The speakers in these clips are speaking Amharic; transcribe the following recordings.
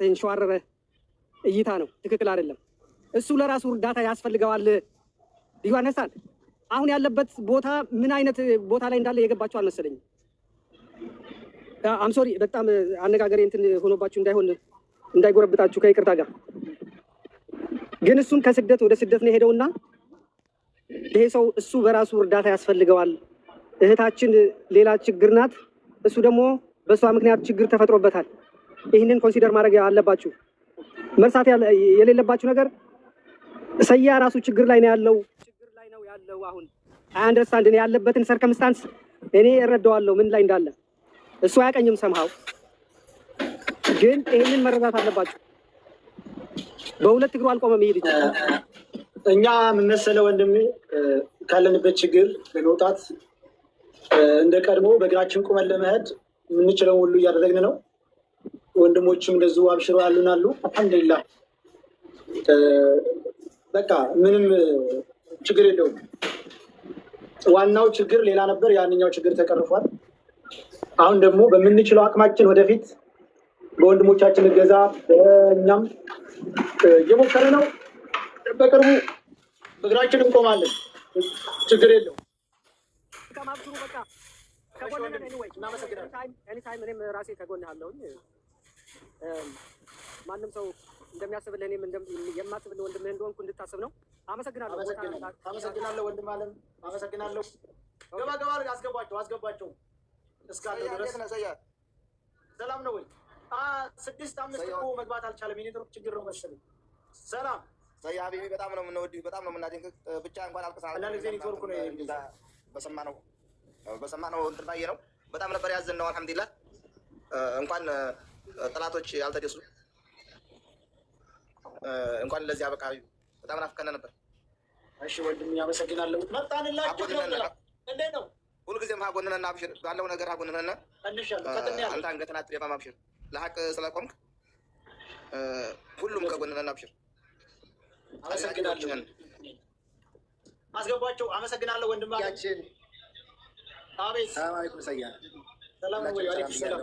የተንሸዋረረ እይታ ነው። ትክክል አይደለም። እሱ ለራሱ እርዳታ ያስፈልገዋል። ይዋነሳል አሁን ያለበት ቦታ ምን አይነት ቦታ ላይ እንዳለ የገባችሁ አልመሰለኝም። አም ሶሪ በጣም አነጋገሬ እንትን ሆኖባችሁ እንዳይጎረብጣችሁ ከይቅርታ ጋር ግን እሱም ከስደት ወደ ስደት ነው ሄደውና ይሄ ሰው እሱ በራሱ እርዳታ ያስፈልገዋል። እህታችን ሌላ ችግር ናት፣ እሱ ደግሞ በሷ ምክንያት ችግር ተፈጥሮበታል። ይህንን ኮንሲደር ማድረግ አለባችሁ። መርሳት የሌለባችሁ ነገር ሰያ ራሱ ችግር ላይ ነው ያለው። አሁን አንደርስታንድ እኔ ያለበትን ሰርከምስታንስ እኔ እረዳዋለሁ ምን ላይ እንዳለ። እሱ አያቀኝም ሰምሃው፣ ግን ይህንን መረዳት አለባችሁ። በሁለት እግሩ አልቆመም ይሄድ እኛ ምን መሰለህ ወንድሜ ካለንበት ችግር ለመውጣት እንደ ቀድሞ በእግራችን ቁመን ለመሄድ የምንችለውን ሁሉ እያደረግን ነው። ወንድሞችም እንደዚሁ አብሽሮ ያሉናሉ። አልሐምዱሊላህ በቃ ምንም ችግር የለውም። ዋናው ችግር ሌላ ነበር፣ ያንኛው ችግር ተቀርፏል። አሁን ደግሞ በምንችለው አቅማችን ወደፊት በወንድሞቻችን እገዛ በእኛም እየሞከረ ነው። በቅርቡ እግራችን እንቆማለን። ችግር የለውም። እኔም ራሴ ከጎንህ አለሁኝ። ማንም ሰው እንደሚያስብልህ እኔም የማስብልህ ወንድምህ እንደሆንኩ እንድታስብ ነው። አመሰግናለሁ። አመሰግናለሁ ወንድም አለም፣ አመሰግናለሁ። ገባ ገባ አስገባቸው እስካለ ድረስ ሰላም ነው ወይ? 6-5 እኮ መግባት አልቻለም። የኔትወርክ ችግር ነው መሰለኝ። ሰላም ሰያ ሀቢቢ፣ በጣም ነው የምንወድህ፣ በጣም ነው የምናደንቅህ። ብቻ እንኳን አልቅሳ አንዳንድ ጊዜ ኔትወርኩ ነው በሰማነው እንትን ባየ ነው በጣም ነበር ያዘን ነው። አልሐምዱሊላህ እንኳን ጥላቶች ያልተደሱ እንኳን ለዚህ አበቃ። በጣም ናፍቀን ነበር። እሺ ወንድም ያመሰግናለሁ። መጣንላችሁ ነው። እንዴት ነው? ሁልጊዜም ሀጎንነና አብሽር፣ ባለው ነገር ሀጎንነና አንተ አንገትን አትደፋም። አብሽር፣ ለሀቅ ስለቆምክ ሁሉም ከጎንነና አብሽር። አመሰግናለሁ። አስገባቸው። አመሰግናለሁ ወንድማችን። አቤት። ሰላም አለይኩም ሰያ። ሰላም ነው ወይ? አለይኩም ሰላም።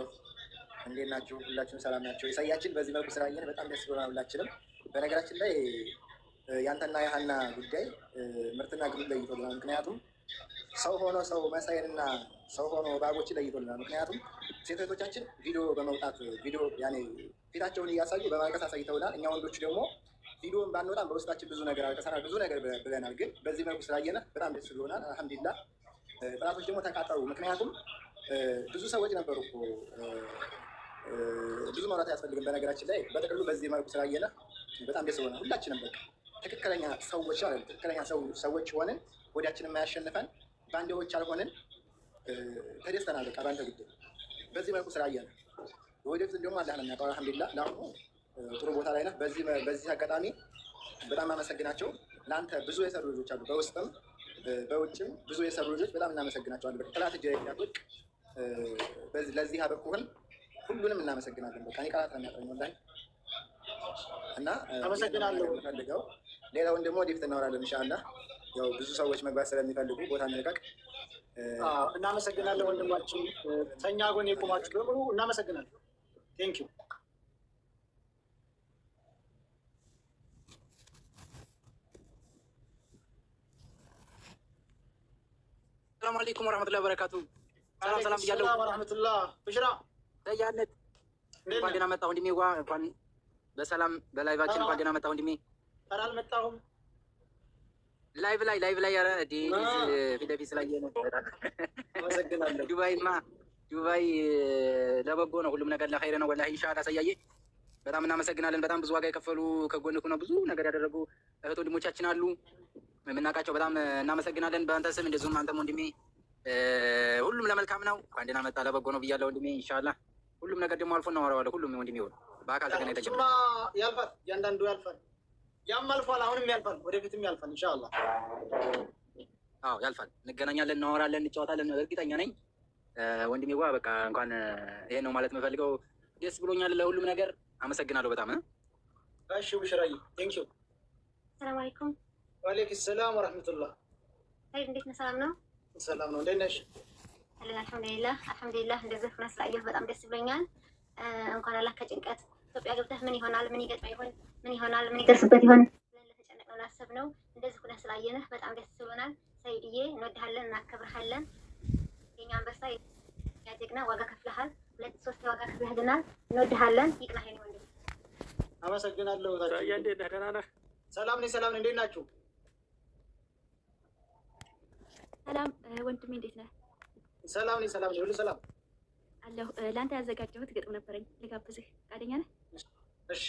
እንዴት ናችሁ? ሁላችሁም ሰላም ናቸው። የሰያችን በዚህ መልኩ ስላየን በጣም ደስ ብሎናል ሁላችንም። በነገራችን ላይ ያንተና የሀና ጉዳይ ምርትና ግሩን ለይቶልናል። ምክንያቱም ሰው ሆኖ ሰው መሳይንና ሰው ሆኖ ባቦችን ለይቶልናል። ምክንያቱም ሴቶቻችን ቪዲዮ በመውጣት ቪዲዮ ያኔ ፊታቸውን እያሳዩ በማልቀስ አሳይተውናል። እኛ ወንዶቹ ደግሞ ቪዲዮን ባንወጣም በውስጣችን ብዙ ነገር አልቀሰናል፣ ብዙ ነገር ብለናል። ግን በዚህ መልኩ ስላየነ በጣም ደስ ብሎናል። አልሐምዱሊላህ። ጥላቶች ደግሞ ተቃጠሉ። ምክንያቱም ብዙ ሰዎች ነበሩ እኮ ብዙ ማውራት አያስፈልግም። በነገራችን ላይ በጥቅሉ በዚህ መልኩ ስላየነ በጣም ደስ ብሎናል። ሁላችንም በቃ ትክክለኛ ሰዎች ማለት ትክክለኛ ሰዎች ሆነን ወዲያችን የማያሸንፈን ባንዲዎች አልሆንን ተደስተናል። በቃ ባንተ ጉዳይ በዚህ መልኩ ስላየነ ወደፊት ደግሞ አላህ ነው የሚያውቀው። አልሐምዱሊላህ ለአሁኑ ጥሩ ቦታ ላይ ነህ። በዚህ አጋጣሚ በጣም አመሰግናቸው። ለአንተ ብዙ የሰሩ ልጆች አሉ፣ በውስጥም በውጭም ብዙ የሰሩ ልጆች በጣም እናመሰግናቸዋለን። ጥላት እጅ ያጥቅ ለዚህ አበቁህን ሁሉንም እናመሰግናለን። በቃ እኔ ቃላት ነው የሚያጥረኝ ወላሂ። እና አመሰግናለሁ። ፈልገው ሌላውን ደግሞ ወደፊት እናወራለን ኢንሻአላህ። ያው ብዙ ሰዎች መግባት ስለሚፈልጉ ቦታ እንልቀቅ። እናመሰግናለን ወንድማችን፣ ከእኛ ጎን የቆማችሁ በሙሉ እናመሰግናለን። ቴንኪው። ሰላም አለይኩም ወራህመቱላሂ ወበረካቱ። ሰላም ብያለሁ። ወራህመቱላህ ብሽራ ሰያነት እንኳን ደህና መጣህ ወንድሜ። እንኳን በሰላም በላይቫችን እንኳን ደህና መጣህ ወንድሜ። ኧረ አልመጣሁም። ላይቭ ላይ ኧረ ፊት ለፊት ስላየህ ነው። አመሰግናለሁ። ዱባይ ለበጎ ነው፣ ሁሉም ነገር ለኸይር ነው። ወላሂ ኢንሻአላህ ሰያዬ በጣም እናመሰግናለን። በጣም ብዙ ዋጋ የከፈሉ ከጎንህ ነው ብዙ ነገር ያደረጉ እህት ወንድሞቻችን አሉ የምናውቃቸው። በጣም እናመሰግናለን በአንተ ስም፣ እንደዚሁም አንተም ወንድሜ ሁሉም ለመልካም ነው። እንኳን ደህና መጣህ ለበጎ ነው ብያለሁ ወንድሜ። ኢንሻአላህ ሁሉም ነገር ደግሞ አልፎ እናወራዋለን። ሁሉም ወንድሜ ሆነ በአካል ተገናኝተን ያልፋል፣ እያንዳንዱ ያልፋል። ያም አልፏል፣ አሁንም ያልፋል፣ ወደፊትም ያልፋል ኢንሻአላህ። አዎ ያልፋል። እንገናኛለን፣ እናወራለን፣ እንጫወታለን። እርግጠኛ ነኝ ወንድሜ በቃ እንኳን ይሄን ነው ማለት የምፈልገው። ደስ ብሎኛል ለሁሉም ነገር። አመሰግናለሁ በጣም። እሺ ብሽራዬ ቴንኪው። ሰላም አለይኩም። ወአለይኩም ሰላም ወራህመቱላህ። እንዴት ነህ? ሰላም ነው? ሰላም ነው። እንዴት ነሽ? አልሐምዱሊላህ። እንደዚህ ሆነ ስላየሁ በጣም ደስ ብሎኛል። እንኳን አላህ ከጭንቀት ኢትዮጵያ ገብተህ ምን ይሆናል፣ ምን ይገጥመው ይሆን፣ ምን ይሆናል፣ ምን ይደርስበት ይሆን ብለን ለተጨነቅነው ላሰብነው እንደዚህ ሁነህ ስላየንህ በጣም ደስ ብሎናል። ሰይድዬ እንወድሃለን፣ እናከብርሃለን። የኛ አንበሳ የኛ ጀግና ዋጋ ከፍለሃል። 2-3 ዋጋ ከፍለህልናል። እንወድሃለን። ይቅናህ የኔ ወንድም። አመሰግናለሁ። እንዴት ነህ? ደህና ነህ? ሰላም ነኝ። ሰላም ነኝ። እንዴት ናችሁ? ሰላም ወንድሜ፣ እንዴት ነህ? ሰላም ነኝ። ሰላም ነኝ። ሁሉ ሰላም አለሁ። ለአንተ ያዘጋጀሁት ግጥም ነበረኝ፣ ልጋብዝህ። ፈቃደኛ ነህ? እሺ።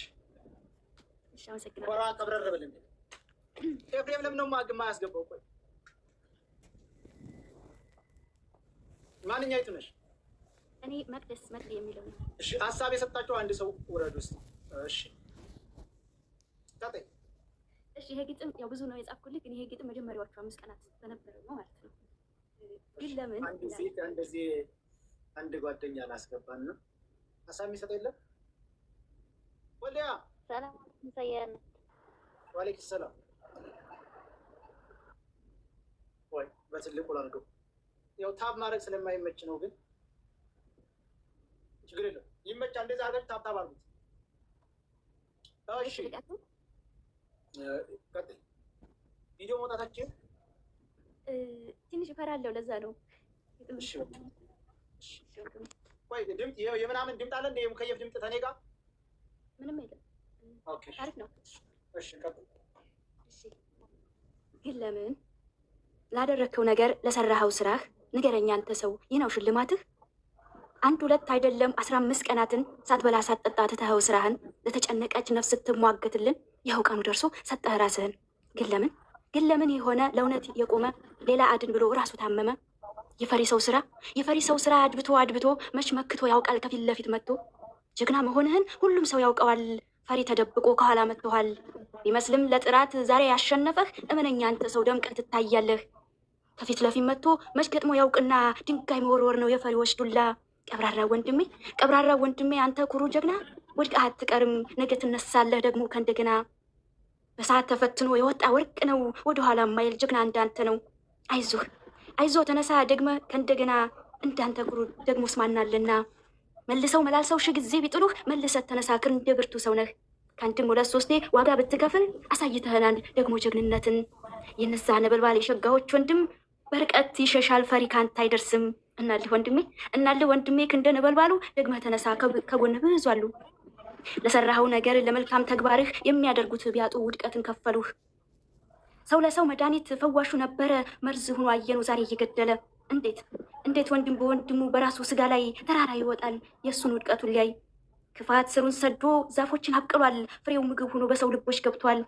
እሺ፣ አመሰግናለሁ። ኮራ ቀብረር በል እንዴ። ኤፍሬም ለምን ነው ማግማ ያስገባው? ቆይ ማንኛይቱ ነሽ? እኔ መቅደስ መቅድ የሚለው ነው። እሺ፣ ሀሳብ የሰጣቸው አንድ ሰው ውረድ ውስጥ። እሺ፣ ታጠይ። እሺ፣ ይሄ ግጥም ያው ብዙ ነው የጻፍኩልህ፣ ግን ይሄ ግጥም መጀመሪያዎቹ 5 ቀናት በነበረው ነው ማለት ነው። ግን ለምን እንደዚህ አንድ ጓደኛ ላስገባና ሀሳብ የሚሰጥ የለም? ወልያ ሰላም ሰየን። ዋሌኩም ሰላም። ወይ በትልቁ ላድርገው። ያው ታብ ማድረግ ስለማይመች ነው፣ ግን ችግር የለም ይመቻ። እንደዛ አድርገን ታብ አድርጉት። እሺ ቀጥል። ቪዲዮ መውጣታችን ትንሽ እፈራለሁ፣ ለዛ ነው። ቆይ ድምፅ የምናምን ድምፅ አለ እንደ የሙከየፍ ድምፅ ተኔ ጋር ምንም የለም። አሪፍ ነው። እሺ ቀጥል። ግን ለምን ላደረግከው ነገር ለሰራኸው ስራህ ንገረኛ አንተ ሰው፣ ይህ ነው ሽልማትህ? 1-2 አይደለም 15 ቀናትን ሳትበላ ሳትጠጣ ትተኸው ስራህን ለተጨነቀች ነፍስ ስትሟገትልን ይኸው ቀኑ ደርሶ ሰጠህ ራስህን። ግን ለምን የሆነ ለእውነት የቆመ ሌላ አድን ብሎ ራሱ ታመመ? የፈሪ ሰው ስራ አድብቶ መች መክቶ ያውቃል ከፊት ለፊት መጥቶ። ጀግና መሆንህን ሁሉም ሰው ያውቀዋል፣ ፈሪ ተደብቆ ከኋላ መጥተዋል። ቢመስልም ለጥራት ዛሬ ያሸነፈህ እመነኛ አንተ ሰው ደምቀህ ትታያለህ። ከፊት ለፊት መጥቶ መች ገጥሞ ያውቅና ድንጋይ መወርወር ነው የፈሪዎች ዱላ። ቀብራራ ወንድሜ አንተ ኩሩ ጀግና፣ ወድቀህ አትቀርም ነገ ትነሳለህ ደግሞ ከእንደገና። በሰዓት ተፈትኖ የወጣ ወርቅ ነው ወደኋላ ማይል ጀግና እንዳንተ ነው። አይዞህ ተነሳ ደግመ ከእንደገና፣ እንዳንተ ኩሩ ደግሞ ስማናልና። መልሰው መላልሰው ሺህ ጊዜ ቢጥሉህ መልሰት ተነሳ እንደ ብርቱ ሰው ነህ። ከአንድም 2-3 ወጋ ብትከፍል አሳይተህናል ደግሞ ጀግንነትን። የነዛ ነበልባል የሸጋዎች ወንድም በርቀት ይሸሻል ፈሪ ካንተ አይደርስም። እናልህ ወንድሜ ክንደ ነበልባሉ ደግመህ ተነሳ ከጎንህ ብዙ አሉ። ለሰራኸው ነገር ለመልካም ተግባርህ የሚያደርጉት ቢያጡ ውድቀትን ከፈሉህ። ሰው ለሰው መድኃኒት ፈዋሹ ነበረ መርዝ ሆኖ አየኑ ዛሬ እየገደለ። እንዴት ወንድም በወንድሙ በራሱ ስጋ ላይ ተራራ ይወጣል የእሱን ውድቀቱን ሊያይ። ክፋት ስሩን ሰዶ ዛፎችን አብቅሏል፣ ፍሬው ምግብ ሆኖ በሰው ልቦች ገብቷል።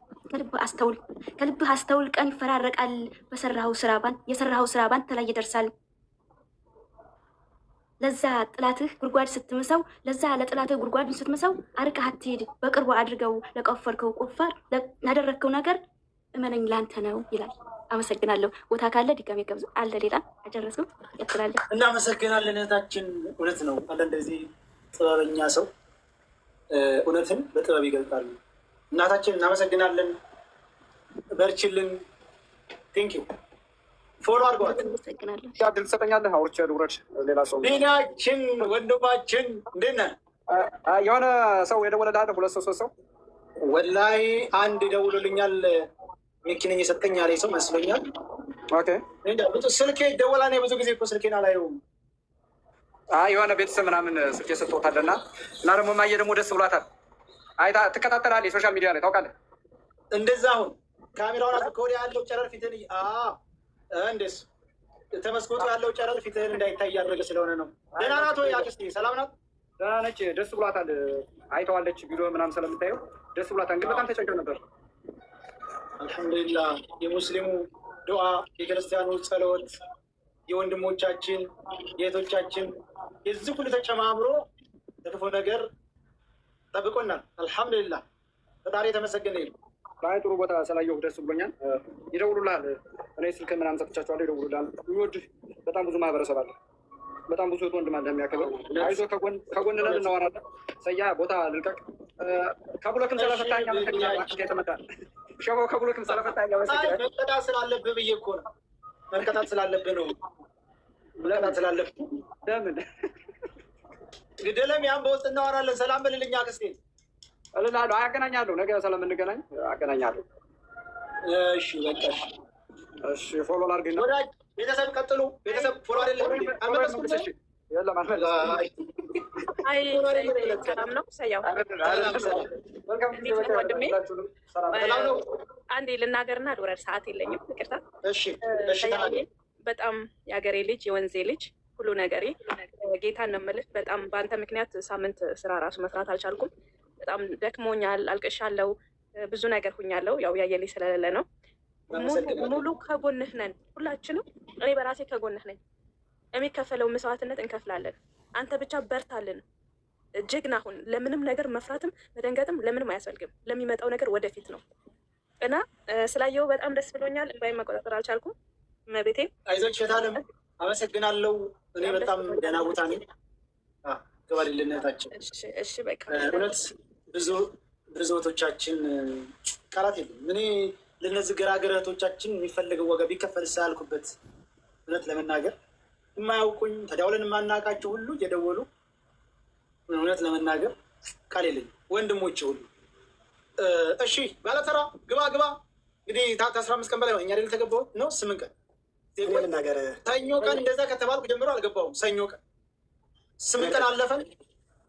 ከልብህ አስተውል ቀን ይፈራረቃል፣ የሰራኸው ስራ ባንተ ላይ ይደርሳል። ለዛ ጥላትህ ጉድጓድ ስትምሰው ለጥላትህ ጉድጓድን ስትምሰው አርቀህ አትሂድ በቅርቡ አድርገው ለቆፈርከው ቁፋር ላደረግከው ነገር እመነኝ ላንተ ነው ይላል። አመሰግናለሁ። ቦታ ካለ ድጋሜ ገብዙ አለ። ሌላ አጨረስኩም። ያትላለሁ። እናመሰግናለን እህታችን። እውነት ነው አለ እንደዚህ ጥበበኛ ሰው እውነትን በጥበብ ይገልጣሉ። እናታችን እናመሰግናለን። በርችልን። ቴንኪው። ፎሎ አድርገዋል። አመሰግናለሁ። ድል ትሰጠኛለህ? አውርቼ ልውረድ። ሌላ ሰው ቢናችን ወንድማችን እንዴት ነህ? የሆነ ሰው የደወለልህ 2 ሰው 3 ሰው ወላሂ አንድ ደውሎልኛል። ሚኪነኝ የሰጠኝ ያለኝ ሰው መስሎኛል። ኦኬ ስልኬ ይደወላል። ብዙ ጊዜ እኮ ስልኬን አላየውም። የሆነ ቤተሰብ ምናምን ስልክ የሰጥቶታልና እና ደግሞ ማየ ደግሞ ደስ ብሏታል። አይታ ትከታተላለህ የሶሻል ሚዲያ ላይ ታውቃለህ። እንደዛ አሁን ካሜራውን ከወዲያ ያለው ጨረር ፊትህን እንዴስ ተመስኮቱ ያለው ጨረር ፊትህን እንዳይታይ እያደረገ ስለሆነ ነው። ደህና ናት ወይ አክስቴ? ሰላም ናት? ደህና ነች። ደስ ብሏታል። አይተዋለች ቪዲዮ ምናምን ስለምታየው ደስ ብሏታል። ግን በጣም ተጨንቀው ነበር። አልሐምዱሊላህ የሙስሊሙ ዱዓ፣ የክርስቲያኑ ጸሎት፣ የወንድሞቻችን የእህቶቻችን የዚህ ሁሉ ተጨማምሮ ለክፉ ነገር ጠብቆናል። አልሐምዱሊላህ ፈጣሪ የተመሰገነ ይሁን። በአይ ጥሩ ቦታ ስላየሁ ደስ ብሎኛል። ይደውሉልሃል። እኔ ስልክ ምናምን ሰጥቻቸዋለሁ። ይደውሉልሃል። የሚወድህ በጣም ብዙ ማህበረሰብ አለ። በጣም ብዙ ወንድም አለ የሚያከብር። አይዞህ ከጎን ነን፣ እናወራለን። ሰያ ቦታ ልልቀቅ። ከብሎክም ስለፈታኝ የተመታ ሸቦ ከብሎክም ስለፈታኝ መቀጣት ስላለብህ ብዬ እኮ ነው። መቀጣት ስላለብህ ነው። መቀጣት ስላለብህ ለምን ግደለም። ያን በውስጥ እናወራለን። ሰላም በልልኛ አክስቴ። እልላለሁ። አያገናኛለሁ። ነገ ስለምንገናኝ አገናኛለሁ። እሺ በቃ እሺ። ፎሎ ላድርግና ወዳጅ ቤተሰብ ቀጥሉ። ቤተሰብ ፎሎ አይደለም አልመለስኩም። እሺ የለም አልመለስኩም። አይ ሰላም ነው ሰያው ወንድሜ። አንዴ ልናገርና ልውረድ፣ ሰዓት የለኝም ይቅርታ። እሺ በጣም የሀገሬ ልጅ የወንዜ ልጅ ሁሉ ነገሬ ጌታን ነው የምልህ። በጣም በአንተ ምክንያት ሳምንት ስራ ራሱ መስራት አልቻልኩም። በጣም ደክሞኛል፣ አልቅሻለሁ፣ ብዙ ነገር ሁኛለሁ። ያው ያየልኝ ስለሌለ ነው። ሙሉ ከጎንህ ነን ሁላችንም። እኔ በራሴ ከጎንህ ነኝ። የሚከፈለው መስዋዕትነት እንከፍላለን። አንተ ብቻ በርታልን፣ ጀግና ሁን። ለምንም ነገር መፍራትም መደንገጥም ለምንም አያስፈልግም። ለሚመጣው ነገር ወደፊት ነው እና ስላየው በጣም ደስ ብሎኛል። እንባይ መቆጣጠር አልቻልኩም። መቤቴ አይዞች እህታለም አመሰግናለሁ። እኔ በጣም ደህና ቦታ ነኝ። ገባልነታችን እሺ በቃ እውነት ብዙ እህቶቻችን ቃላት የለም። እኔ ለነዚህ ገራገር እህቶቻችን የሚፈልገው ወገብ ቢከፈል ሳያልኩበት እውነት ለመናገር የማያውቁኝ ተዳውለን የማናውቃቸው ሁሉ እየደወሉ እውነት ለመናገር ቃል የለኝም። ወንድሞች ሁሉ እሺ ባለተራ ግባ እንግዲህ ከ15 ቀን በላይ ነው። እኛ አይደል ተገባው ነው 8 ቀን ነገር ሰኞ ቀን እንደዛ ከተባልኩ ጀምሮ አልገባሁም። ሰኞ ቀን 8 ቀን አለፈን።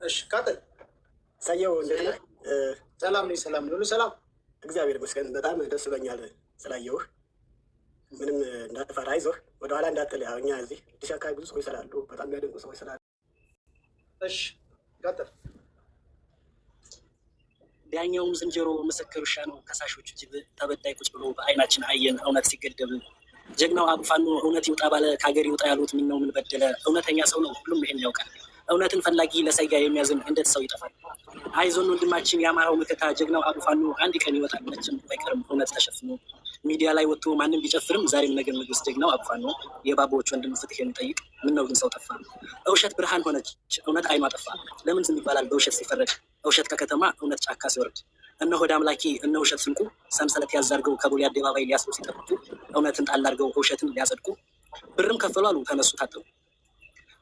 እሺ ቀጥል። ሰየው እንዴት ነህ? ሰላም ነኝ። ሰላም ሁሉ ሰላም፣ እግዚአብሔር ይመስገን። በጣም ደስ ብሎኛል ስላየሁህ። ምንም እንዳትፈራ፣ አይዞህ፣ ወደኋላ እንዳትል። ያው እኛ እዚህ አዲስ አካባቢ ብዙ ሰዎች ስላሉ፣ በጣም የሚያደንቁ ሰዎች ስላሉ። እሺ ቀጥል። ዳኛውም ዝንጀሮ ምስክር ውሻ ነው። ከሳሾቹ ጅብ ተበዳይ ቁጭ ብሎ በአይናችን አየን እውነት ሲገደብ። ጀግናው አቡፋኖ እውነት ይውጣ ባለ ከሀገር ይውጣ ያሉት ምን ነው ምን በደለ? እውነተኛ ሰው ነው ሁሉም ይሄን ያውቃል። እውነትን ፈላጊ ለሰያ የሚያዝን እንዴት ሰው ይጠፋል? አይዞን ወንድማችን የአማራው መከታ ጀግናው አቡፋኖ አንድ ቀን ይወጣል መቼም አይቀርም እውነት ተሸፍኖ። ሚዲያ ላይ ወጥቶ ማንም ቢጨፍርም ዛሬም ነገር ንጉስ ጀግናው አቡፋኖ። የባቦዎች ወንድም ፍትህ የሚጠይቅ ምን ነው ግን ሰው ጠፋ? እውሸት ብርሃን ሆነች እውነት አይኗ ጠፋ። ለምን ዝም ይባላል በውሸት ሲፈረድ? እውሸት ከከተማ እውነት ጫካ ሲወርድ። እነ ሆድ አምላኪ እነ ውሸት ስንቁ ሰንሰለት ያዛርገው ከቦሌ አደባባይ ሊያስሩ ሲጠብቁ እውነትን ጣል አድርገው ውሸትን ሊያጸድቁ። ብርም ከፈሉ አሉ ተነሱ ታጠቡ።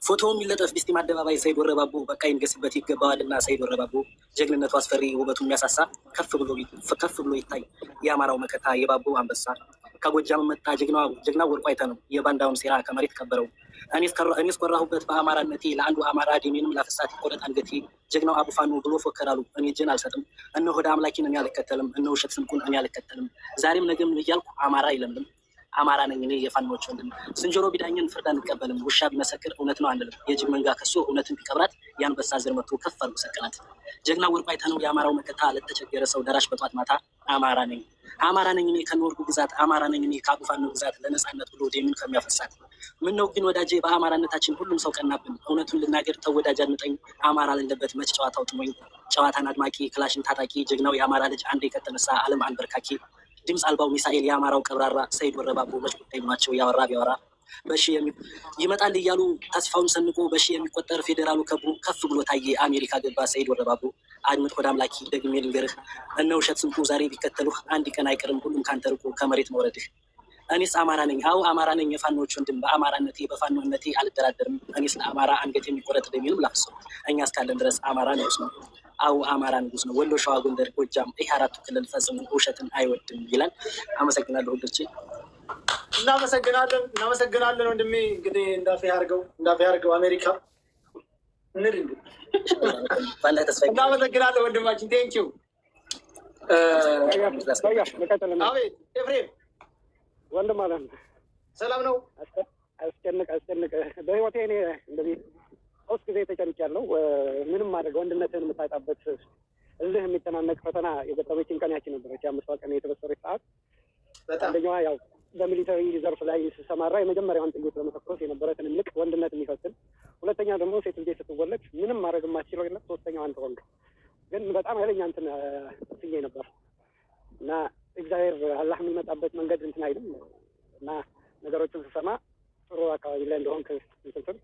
ፎቶውም ይለጠፍ ቢስቲም አደባባይ ሰይድ ወረባቦ በቃ ይንገስበት ይገባዋልና ሰይድ ወረባቦ። ጀግንነቱ አስፈሪ ውበቱ የሚያሳሳ ከፍ ብሎ ይታይ የአማራው መከታ የባቦ አንበሳ። ከጎጃም መጣ ጀግናው ወርቁ አይተ ነው የባንዳውን ሴራ ከመሬት ቀበረው። እኔስ ኮራሁበት በአማራነቴ ለአንዱ አማራ ደሜንም ላፍሳት ይቆረጥ አንገቴ። ጀግናው አቡፋኖ ብሎ ፎከራሉ እኔ እጄን አልሰጥም። እነ ሆድ አምላኪን እኔ አልከተልም፣ እነ ውሸት ስንቁን እኔ አልከተልም። ዛሬም ነገም እያልኩ አማራ ይለምልም። አማራ ነኝ እኔ የፋኖች ወንድም። ዝንጀሮ ቢዳኝን ፍርድ አንቀበልም፣ ውሻ ቢመሰክር እውነት ነው አንልም። የጅብ መንጋ ከሶ እውነትን ቢቀብራት የአንበሳ ዘር መቶ ከፍ አድርጎ ሰቀላት። ጀግና ወርቁ አይተ ነው የአማራው መከታ ለተቸገረ ሰው ደራሽ በጧት ማታ። አማራ ነኝ እኔ ከኖርኩ ግዛት፣ አማራ ነኝ እኔ ከአቡፋኖ ግዛት ለነጻነት ብሎ ደምን ከሚያፈሳት። ምን ነው ግን ወዳጄ በአማራነታችን ሁሉም ሰው ቀናብን። እውነቱን ልናገር ተወዳጅ አድምጠኝ፣ አማራ ሌለበት መች ጨዋታው ጥሞኝ። ጨዋታን አድማቂ ክላሽን ታጣቂ ጀግናው የአማራ ልጅ አንዴ ከተነሳ ዓለም አንበርካኪ። ድምፅ አልባው ሚሳኤል የአማራው ቀብራራ ሰይድ ወረባቦ መች ጉዳይ ናቸው ያወራ ቢያወራ። በሺ ይመጣል እያሉ ተስፋውን ሰንቆ በሺ የሚቆጠር ፌዴራሉ ከብሩ ከፍ ብሎ ታየ አሜሪካ ገባ ሰይድ ወረባቦ። አድምጥ ሆድ አምላኪ ደግሜ ልንገርህ እነ ውሸት ስንቁ ዛሬ ቢከተሉህ አንድ ቀን አይቀርም ሁሉም ካንተ ርቆ ከመሬት መውረድህ። እኔስ አማራ ነኝ አዎ አማራ ነኝ የፋኖች ወንድም። በአማራነቴ በፋኖነቴ አልደራደርም። እኔስ ለአማራ አንገት የሚቆረጥ ደሜንም ላፍሰው። እኛ እስካለን ድረስ አማራ ንጉስ ነው። አዎ አማራ ንጉስ ነው። ወሎ፣ ሸዋ፣ ጎንደር፣ ጎጃም ይህ 4ቱ ክልል ፈጽሞ ውሸትን አይወድም ይላል። አመሰግናለሁ ሁሎቼ። እናመሰግናለን ወንድሜ። እንግዲህ እንዳፌ አድርገው አሜሪካ እንድ እናመሰግናለን ወንድማችን። ቴንኪው። አቤት ኤፍሬም ወንድም አለ ሰላም ነው? አስጨንቅ በህይወቴ እኔ እንደዚህ 3 ጊዜ ተጨንቄያለሁ። ምንም ማድረግ ወንድነትን የምታጣበት እልህ የሚጨናነቅ ፈተና የገጠመችን ቀን ያቺ ነበረች። 5 ቀን የተበሰረች ሰዓት። አንደኛዋ ያው በሚሊተሪ ዘርፍ ላይ ስሰማራ የመጀመሪያዋን ጥይት ለመተኮስ የነበረ ትንንቅ ወንድነት የሚፈትን፣ ሁለተኛ ደግሞ ሴት ልጅ ስትወለድ ምንም ማድረግ የማትችለው የለም። 3ኛው አንተ ወንድ ግን በጣም ኃይለኛ እንትን ስዬ ነበር እና እግዚአብሔር አላህ የሚመጣበት መንገድ እንትን አይልም እና ነገሮችን ስሰማ ጥሩ አካባቢ ላይ እንደሆንክ እንትን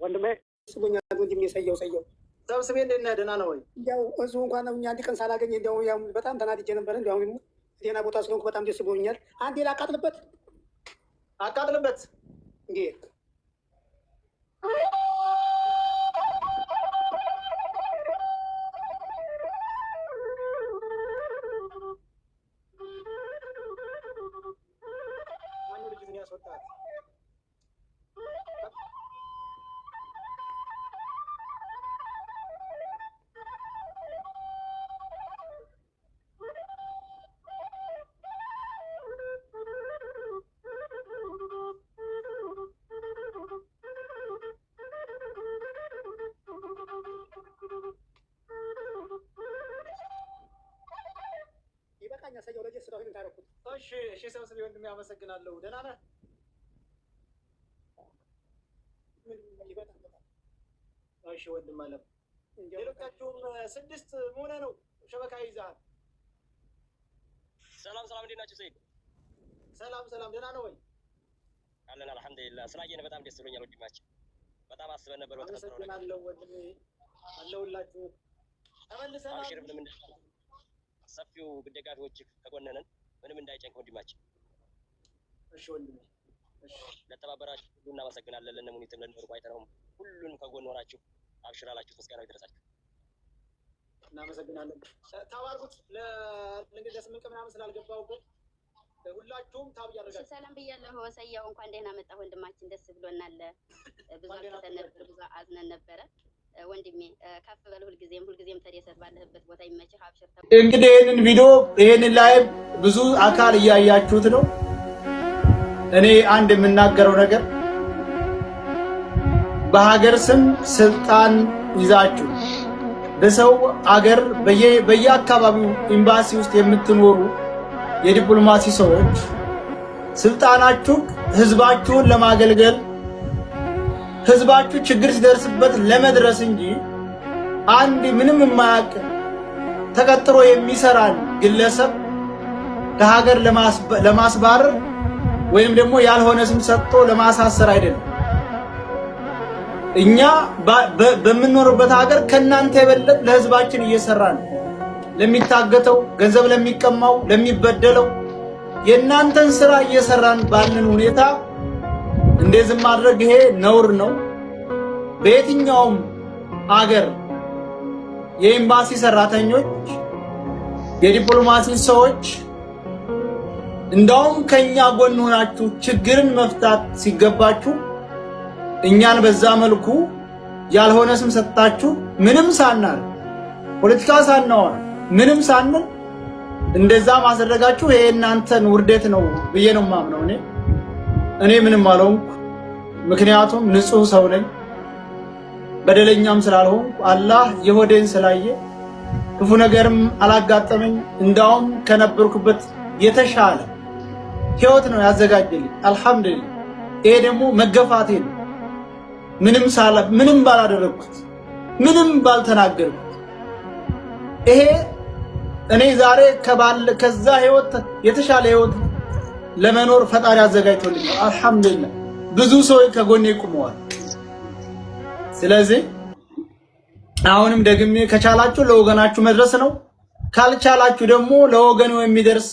ወንድሜ ስጎኛል። ወንድሜ ሰየው ሰብስቤ እንዴት ነህ? ደህና ነው ወይ? ያው እሱ እንኳን እኛ አንድ ቀን ሳላገኝ እንዲያው ያው በጣም ተናድጄ ነበር። እንዲያው ዜና ቦታ ስለሆንኩ በጣም ደስ ብሎኛል። አንዴ ላቃጥልበት እንዴ ሰየው ለጀ ስለሆነ ታረኩት። እሺ ሰብስቤ ወንድሜ አመሰግናለሁ። ደህና ነህ? እሺ ወንድም አለም ሌሎቻችሁም 6 ሆነ ነው ሸበካ ይዛል። ሰላም እንዴት ናችሁ? ሰይድ ሰላም ደህና ነው ወይ? አለን አልሐምዱሊላህ። ስላየን በጣም ደስ ብሎኛል ወንድማችን። በጣም አስበን ነበር በተፈጠረው ነገር። አመሰግናለሁ ወንድሜ አለሁላችሁ። ተመልሰናል። አብሽር ምንም ሰፊው ደጋፊዎች ከጎነነን ምንም እንዳይጨንቅ ወንድማችን። እሺ ወንድሜ እሺ ለተባበራችሁ ሁሉ እናመሰግናለን። ለነሙኒትም ለነሩ ባይተረውም ሁሉንም ከጎን ሆናችሁ አብሽር አላችሁ መስጋናው ይድረሳችሁ። እናመሰግናለን። ታባርኩት ለእንግዲህ ለስምንት ቀን ምናምን ስላልገባሁበት ሁላችሁም ታብ ያደርጋችሁ። ሰላም ብያለሁ። ሰያው እንኳን ደህና መጣ ወንድማችን፣ ደስ ብሎናል። ብዙ አልተሰነ ብዙ አዝነን ነበረ ወንድሜ። ከፍ በል ሁልጊዜም ተደሰት፣ ባለህበት ቦታ ይመችህ፣ አብሽር። እንግዲህ ይሄንን ላይቭ ብዙ አካል እያያችሁት ነው። እኔ አንድ የምናገረው ነገር በሀገር ስም ስልጣን ይዛችሁ በሰው አገር በየአካባቢው ኤምባሲ ውስጥ የምትኖሩ የዲፕሎማሲ ሰዎች ስልጣናችሁ ህዝባችሁን ለማገልገል ህዝባችሁ ችግር ሲደርስበት ለመድረስ እንጂ አንድ ምንም የማያውቅ ተቀጥሮ የሚሰራን ግለሰብ ከሀገር ለማስባረር ወይም ደግሞ ያልሆነ ስም ሰጥቶ ለማሳሰር አይደለም። እኛ በምንኖርበት ሀገር ከናንተ የበለጠ ለህዝባችን እየሰራን ለሚታገተው ገንዘብ ለሚቀማው ለሚበደለው የናንተን ስራ እየሰራን ባለን ሁኔታ እንደዚህ ማድረግ ይሄ ነውር ነው። በየትኛውም ሀገር የኤምባሲ ሰራተኞች የዲፕሎማሲ ሰዎች እንዳውም ከኛ ጎን ሆናችሁ ችግርን መፍታት ሲገባችሁ እኛን በዛ መልኩ ያልሆነ ስም ሰጣችሁ ምንም ሳናል ፖለቲካ ሳናወራ ምንም ሳንል እንደዛ ማስደረጋችሁ ይሄ እናንተን ውርደት ነው ብዬ ነው የማምነው። እኔ ምንም አልሆንኩ፣ ምክንያቱም ንጹህ ሰው ነኝ። በደለኛም ስላልሆንኩ አላህ የሆዴን ስላየ ክፉ ነገርም አላጋጠመኝ። እንዳውም ከነበርኩበት የተሻለ ህይወት ነው ያዘጋጀልኝ አልሐምዱሊላህ። ይሄ ደግሞ መገፋቴ ነው። ምንም ባላደረኩት ምንም ባልተናገርኩት ይሄ እኔ ዛሬ ከዛ ህይወት የተሻለ ህይወት ለመኖር ፈጣሪ አዘጋጅቶልኛል አልሐምዱሊላህ። ብዙ ሰዎች ከጎኔ ቆመዋል። ስለዚህ አሁንም ደግሜ ከቻላችሁ ለወገናችሁ መድረስ ነው፣ ካልቻላችሁ ደግሞ ለወገኑ የሚደርስ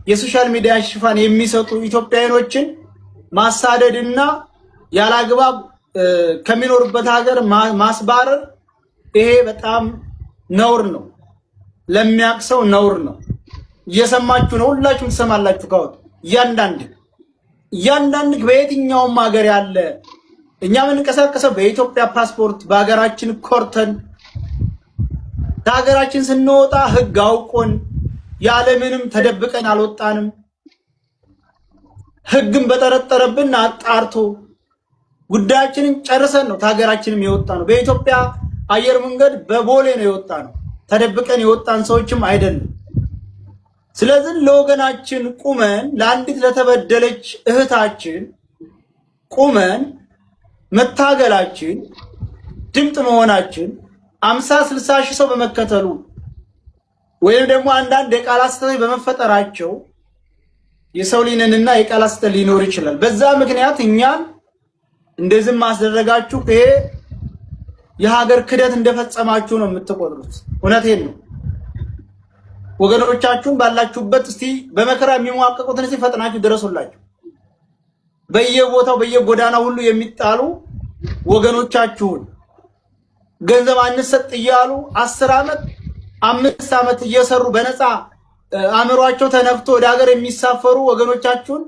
የሶሻል ሚዲያ ሽፋን የሚሰጡ ኢትዮጵያውያኖችን ማሳደድና ያላግባብ ከሚኖርበት ሀገር ማስባረር ይሄ በጣም ነውር ነው። ለሚያቅሰው ነውር ነው። እየሰማችሁ ነው፣ ሁላችሁም ትሰማላችሁ። ካወት እያንዳንድ በየትኛውም ሀገር ያለ እኛ የምንንቀሳቀሰው በኢትዮጵያ ፓስፖርት በሀገራችን ኮርተን ከሀገራችን ስንወጣ ህግ አውቆን ያለምንም ተደብቀን አልወጣንም። ህግን በጠረጠረብን አጣርቶ ጉዳያችንን ጨርሰን ነው ከሀገራችንም የወጣ ነው። በኢትዮጵያ አየር መንገድ በቦሌ ነው የወጣ ነው። ተደብቀን የወጣን ሰዎችም አይደለም። ስለዚህ ለወገናችን ቁመን ለአንዲት ለተበደለች እህታችን ቁመን መታገላችን ድምጥ መሆናችን 50-60 ሺህ ሰው በመከተሉ ወይም ደግሞ አንዳንድ የቃላት ስህተቶች በመፈጠራቸው የሰው ሊነንና የቃላት ስህተት ሊኖር ይችላል። በዛ ምክንያት እኛን እንደዚህ ማስደረጋችሁ ይሄ የሀገር ክደት እንደፈጸማችሁ ነው የምትቆጥሩት። እውነቴን ነው። ወገኖቻችሁን ባላችሁበት እስቲ በመከራ የሚሟቀቁትን እስቲ ፈጥናችሁ ድረሱላችሁ። በየቦታው በየጎዳናው ሁሉ የሚጣሉ ወገኖቻችሁን ገንዘብ አንሰጥ እያሉ 10 ዓመት 5 ዓመት እየሰሩ በነፃ አእምሯቸው ተነፍቶ ወደ ሀገር የሚሳፈሩ ወገኖቻችሁን